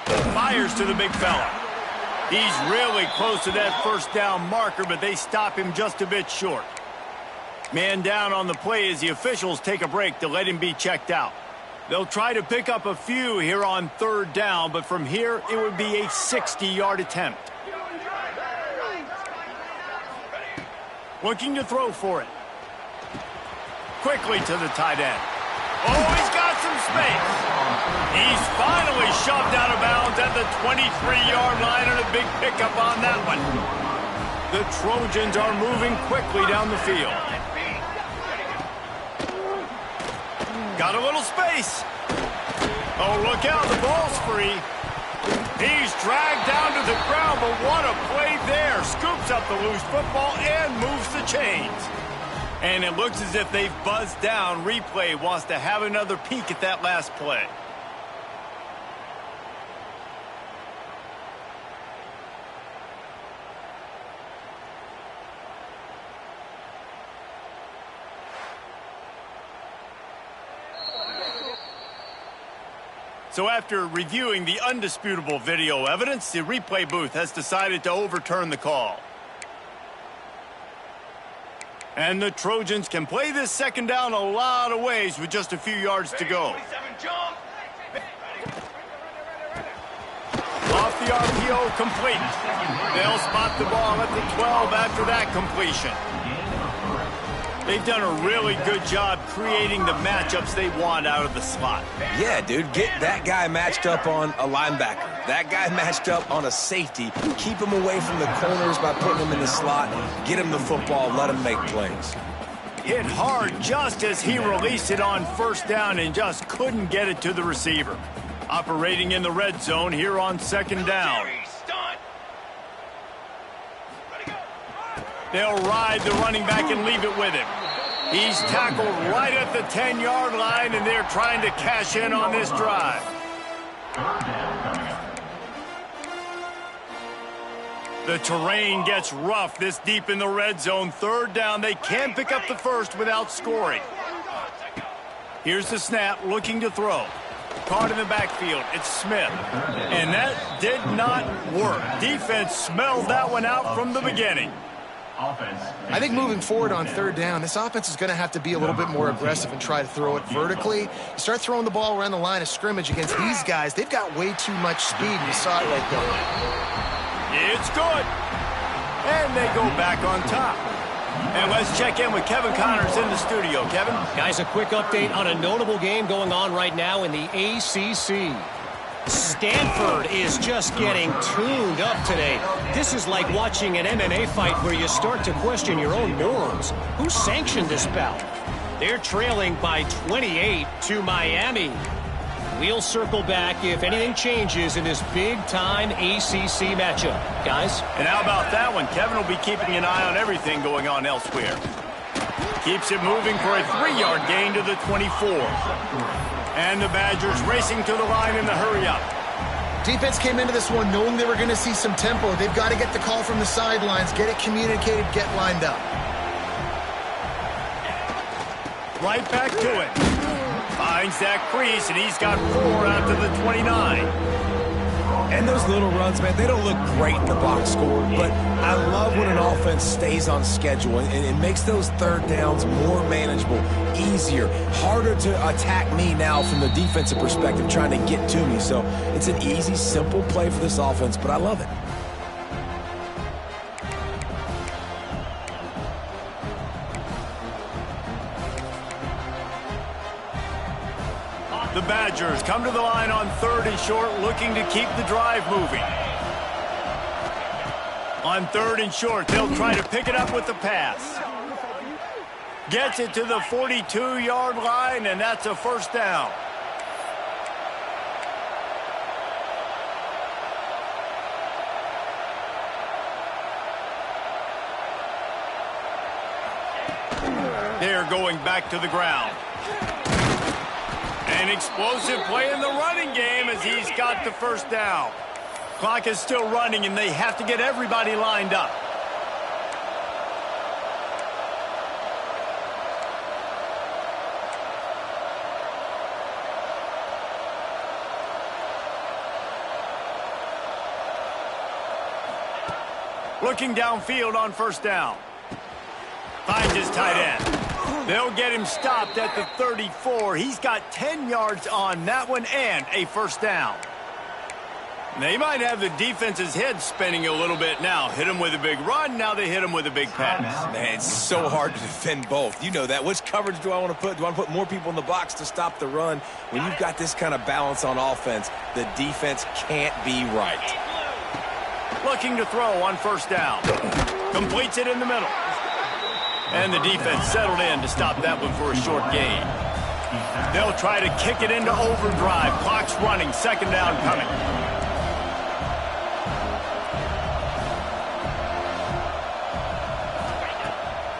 Fires to the big fella. He's really close to that 1st down marker, but they stop him just a bit short. Man down on the play as the officials take a break to let him be checked out. They'll try to pick up a few here on 3rd down, but from here it would be a 60-yard attempt. Looking to throw for it. Quickly to the tight end. Oh, he's got some space. He's finally shoved out of bounds at the 23-yard line, and a big pickup on that one. The Trojans are moving quickly down the field. Got a little space. Oh, look out, the ball's free. He's dragged down to the ground, but what a play there. Scoops up the loose football and moves the chains. And it looks as if they've buzzed down. Replay wants to have another peek at that last play. So after reviewing the undisputable video evidence, the replay booth has decided to overturn the call. And the Trojans can play this 2nd down a lot of ways with just a few yards to go. the RPO complete. They'll spot the ball at the 12 after that completion. They've done a really good job creating the matchups they want out of the slot. Yeah, dude, get that guy matched up on a linebacker. That guy matched up on a safety. Keep him away from the corners by putting him in the slot. Get him the football, let him make plays. Hit hard just as he released it on first down and just couldn't get it to the receiver. Operating in the red zone here on second down. They'll ride the running back and leave it with him. He's tackled right at the 10-yard line, and they're trying to cash in on this drive. The terrain gets rough this deep in the red zone. Third down, they can pick up the first without scoring. Here's the snap, looking to throw. Caught in the backfield, it's Smith. And that did not work. Defense smelled that one out from the beginning. I think moving forward on third down, this offense is going to have to be a little bit more aggressive and try to throw it vertically. You start throwing the ball around the line of scrimmage against these guys, they've got way too much speed. You saw it right there. It's good. And they go back on top. And let's check in with Kevin Connors in the studio. Kevin? Guys, a quick update on a notable game going on right now in the ACC. Stanford is just getting tuned up today. This is like watching an MMA fight where you start to question your own norms. Who sanctioned this bout? They're trailing by 28 to Miami. We'll circle back if anything changes in this big-time ACC matchup. Guys? And how about that one? Kevin will be keeping an eye on everything going on elsewhere. Keeps it moving for a 3-yard gain to the 24. And the Badgers racing to the line in the hurry-up. Defense came into this one knowing they were going to see some tempo. They've got to get the call from the sidelines, get it communicated, get lined up. Right back to it. Finds that crease, and he's got 4 out to the 29. And those little runs, man, they don't look great in the box score, but I love when an offense stays on schedule, and it makes those third downs more manageable, easier, harder to attack me now from the defensive perspective trying to get to me. So it's an easy, simple play for this offense, but I love it. The Badgers come to the line on 3rd and short, looking to keep the drive moving. On 3rd and short, they'll try to pick it up with the pass. Gets it to the 42-yard line, and that's a first down. They're going back to the ground. An explosive play in the running game as he's got the first down. Clock is still running, and they have to get everybody lined up. Looking downfield on first down. Finds his tight end. They'll get him stopped at the 34. He's got 10 yards on that one and a first down. They might have the defense's head spinning a little bit now. Hit him with a big run, now they hit him with a big pass. Man, it's so hard to defend both. You know that. Which coverage do I want to put? Do I want to put more people in the box to stop the run? When you've got this kind of balance on offense, the defense can't be right. Looking to throw on first down. Completes it in the middle. And the defense settled in to stop that one for a short gain. They'll try to kick it into overdrive. Clock's running. Second down coming.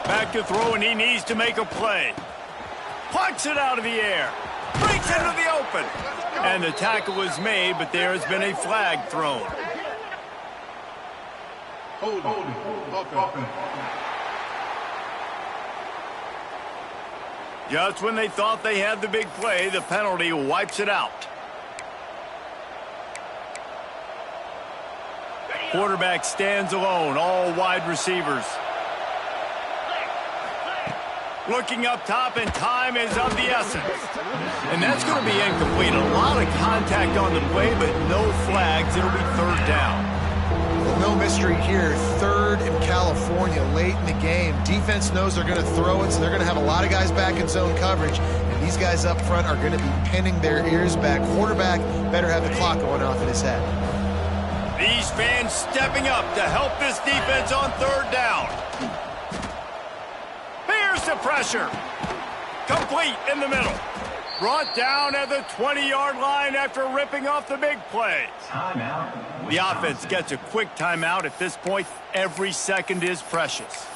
Back to throw, and he needs to make a play. Plucks it out of the air. Breaks into the open. And the tackle was made, but there has been a flag thrown. Hold it. Just when they thought they had the big play, the penalty wipes it out. Quarterback stands alone, all wide receivers. Looking up top, and time is of the essence. And that's going to be incomplete. A lot of contact on the play, but no flags. It'll be third down. No mystery here. Third in California late in the game. Defense knows they're going to throw it, so they're going to have a lot of guys back in zone coverage. And these guys up front are going to be pinning their ears back. Quarterback better have the clock going off in his head. These fans stepping up to help this defense on third down. Here's the pressure. Complete in the middle. Brought down at the 20-yard line after ripping off the big play. The offense gets a quick timeout at this point. Every second is precious.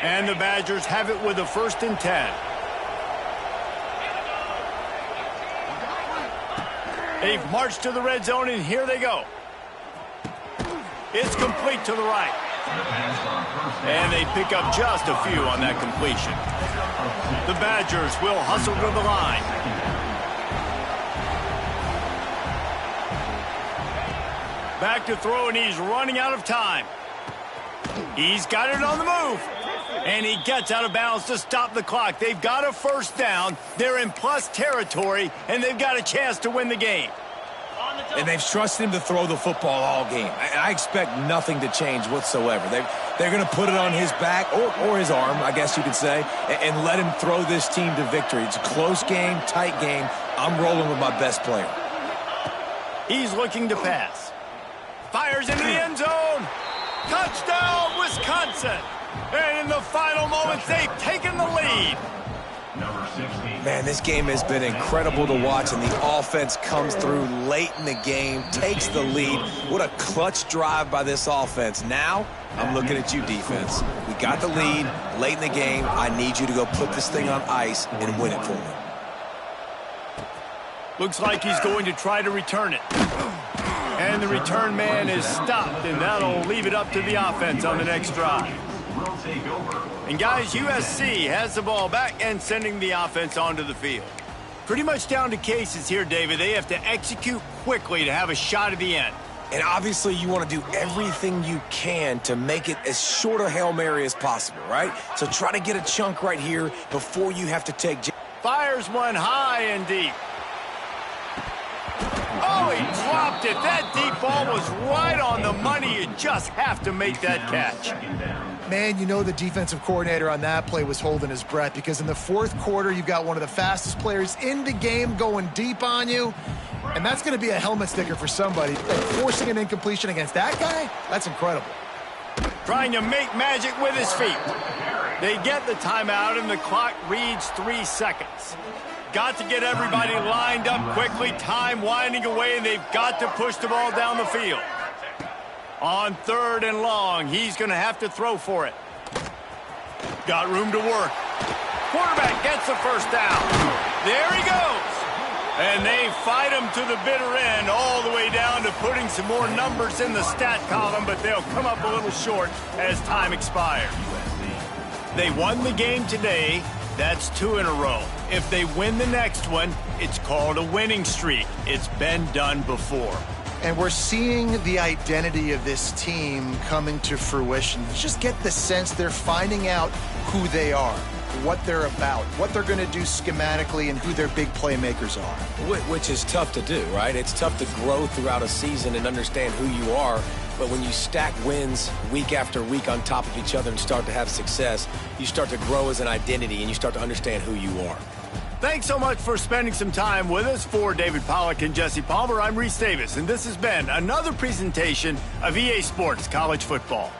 And the Badgers have it with a 1st and 10. They've marched to the red zone, and here they go. It's complete to the right. And they pick up just a few on that completion. The Badgers will hustle to the line. Back to throw, and he's running out of time. He's got it on the move. And he gets out of bounds to stop the clock. They've got a 1st down. They're in plus territory, and they've got a chance to win the game. And they've trusted him to throw the football all game. I expect nothing to change whatsoever. They're going to put it on his back, or his arm, I guess you could say, and let him throw this team to victory. It's a close game, tight game. I'm rolling with my best player. He's looking to pass. Fires into the end zone. Touchdown, Wisconsin. And in the final moments, they've taken the lead. Man, this game has been incredible to watch, and the offense comes through late in the game, takes the lead. What a clutch drive by this offense. Now, I'm looking at you, defense. We got the lead late in the game. I need you to go put this thing on ice and win it for me. Looks like he's going to try to return it. And the return man is stopped, and that'll leave it up to the offense on the next drive. And guys, USC has the ball back and sending the offense onto the field. Pretty much down to cases here, David. They have to execute quickly to have a shot at the end. And obviously you want to do everything you can to make it as short a Hail Mary as possible, right? So try to get a chunk right here before you have to take... Fires one high and deep. Oh, he dropped it. That deep ball was right on the money. You just have to make that catch. Man, you know the defensive coordinator on that play was holding his breath, because in the 4th quarter, you've got one of the fastest players in the game going deep on you, and that's going to be a helmet sticker for somebody. Forcing an incompletion against that guy, that's incredible. Trying to make magic with his feet. They get the timeout, and the clock reads 3 seconds. Got to get everybody lined up quickly, time winding away, and they've got to push the ball down the field. On 3rd and long, he's going to have to throw for it. Got room to work. Quarterback gets the 1st down. There he goes. And they fight him to the bitter end, all the way down to putting some more numbers in the stat column, but they'll come up a little short as time expires. They won the game today. That's 2 in a row. If they win the next one, it's called a winning streak. It's been done before. And we're seeing the identity of this team coming to fruition. You just get the sense they're finding out who they are, what they're about, what they're going to do schematically, and who their big playmakers are. Which is tough to do, right? It's tough to grow throughout a season and understand who you are. But when you stack wins week after week on top of each other and start to have success, you start to grow as an identity and you start to understand who you are. Thanks so much for spending some time with us. For David Pollack and Jesse Palmer, I'm Reese Davis, and this has been another presentation of EA Sports College Football.